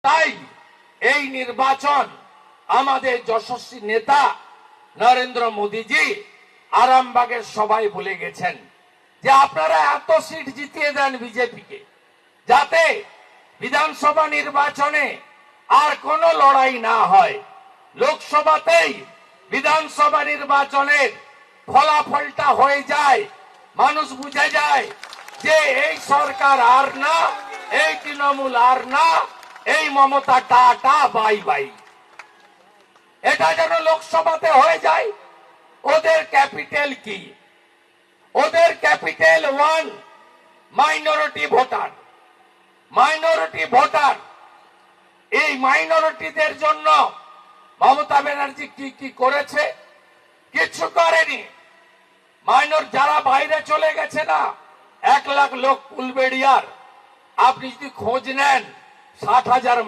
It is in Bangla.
তাই এই নির্বাচন আমাদের যশস্বী নেতা নরেন্দ্র মোদীজি আরামবাগের সবাই বলে গেছেন যে আপনারা এত সিট জিতিয়ে দেন বিজেপিকে, যাতে বিধানসভা নির্বাচনে আর কোনো লড়াই না হয়, লোকসভাতেই বিধানসভা নির্বাচনের ফলাফলটা হয়ে যায়, মানুষ বুঝে যায় যে এই সরকার আর না, এই তৃণমূল আর না, এই মমতা টাটা বাই বাই। এটা যেন লোকসভাতে হয়ে যায়। ওদের ক্যাপিটাল কি? ওদের capital 1 minority voter. Minority voter, এই মাইনরিটিদের জন্য মমতা ব্যানার্জি কি কি করেছে? কিছু করেনি। যারা বাইরে চলে গেছে না, 1 লাখ লোক কুলবেড়িয়ার, আপনি যদি খোঁজ নেন 60,000